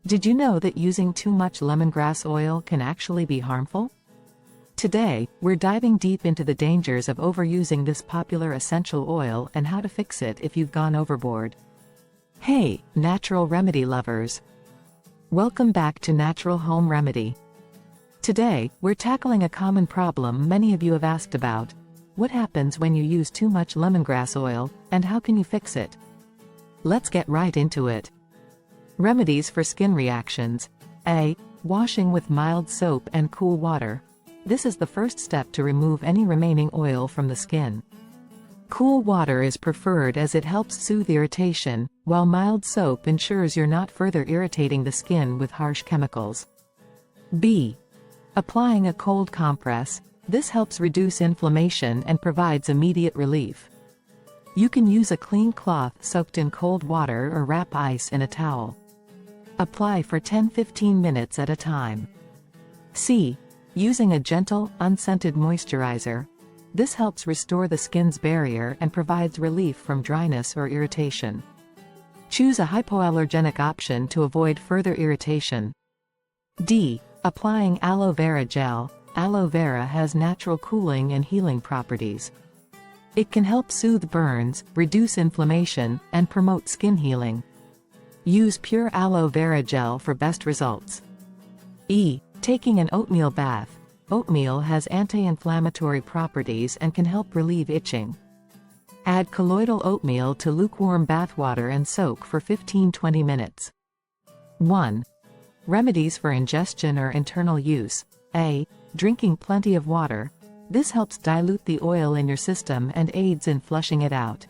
Did you know that using too much lemongrass oil can actually be harmful? Today, we're diving deep into the dangers of overusing this popular essential oil and how to fix it if you've gone overboard. Hey, natural remedy lovers! Welcome back to Natural Home Remedy. Today, we're tackling a common problem many of you have asked about. What happens when you use too much lemongrass oil, and how can you fix it? Let's get right into it. Remedies for skin reactions. A. Washing with mild soap and cool water. This is the first step to remove any remaining oil from the skin. Cool water is preferred as it helps soothe irritation, while mild soap ensures you're not further irritating the skin with harsh chemicals. B. Applying a cold compress. This helps reduce inflammation and provides immediate relief. You can use a clean cloth soaked in cold water or wrap ice in a towel. Apply for 10-15 minutes at a time. C. Using a gentle, unscented moisturizer. This helps restore the skin's barrier and provides relief from dryness or irritation. Choose a hypoallergenic option to avoid further irritation. D. Applying aloe vera gel. Aloe vera has natural cooling and healing properties. It can help soothe burns, reduce inflammation, and promote skin healing. Use pure aloe vera gel for best results. E. Taking an oatmeal bath. Oatmeal has anti-inflammatory properties and can help relieve itching. Add colloidal oatmeal to lukewarm bath water and soak for 15-20 minutes. 1. Remedies for ingestion or internal use. A. Drinking plenty of water. This helps dilute the oil in your system and aids in flushing it out.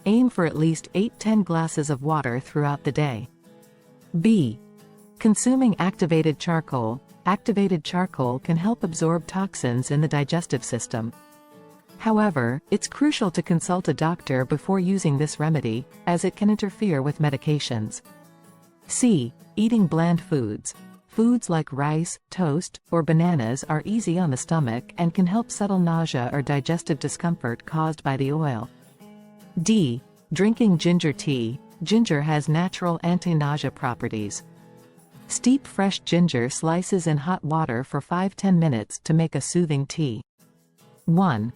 Aim for at least 8-10 glasses of water throughout the day. B. Consuming activated charcoal. Activated charcoal can help absorb toxins in the digestive system. However, it's crucial to consult a doctor before using this remedy, as it can interfere with medications. C. Eating bland foods. Foods like rice, toast, or bananas are easy on the stomach and can help settle nausea or digestive discomfort caused by the oil. D. Drinking ginger tea. Ginger has natural anti-nausea properties. Steep fresh ginger slices in hot water for 5-10 minutes to make a soothing tea. 1.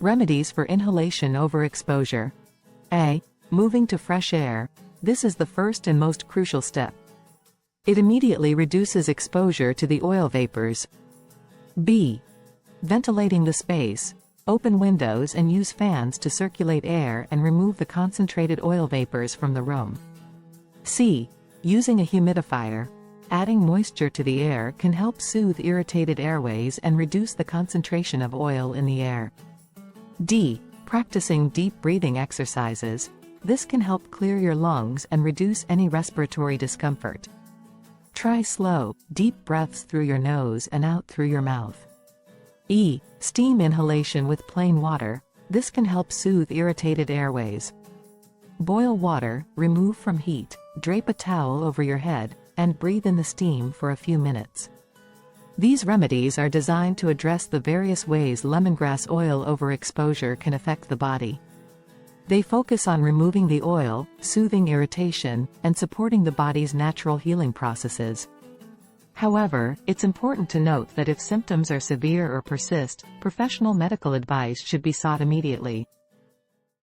Remedies for inhalation overexposure. A. Moving to fresh air. This is the first and most crucial step. It immediately reduces exposure to the oil vapors. B. Ventilating the space. Open windows and use fans to circulate air and remove the concentrated oil vapors from the room. C. Using a humidifier. Adding moisture to the air can help soothe irritated airways and reduce the concentration of oil in the air. D. Practicing deep breathing exercises. This can help clear your lungs and reduce any respiratory discomfort. Try slow, deep breaths through your nose and out through your mouth. E. Steam inhalation with plain water. This can help soothe irritated airways. Boil water, remove from heat, drape a towel over your head, and breathe in the steam for a few minutes. These remedies are designed to address the various ways lemongrass oil overexposure can affect the body. They focus on removing the oil, soothing irritation, and supporting the body's natural healing processes. However, it's important to note that if symptoms are severe or persist, professional medical advice should be sought immediately.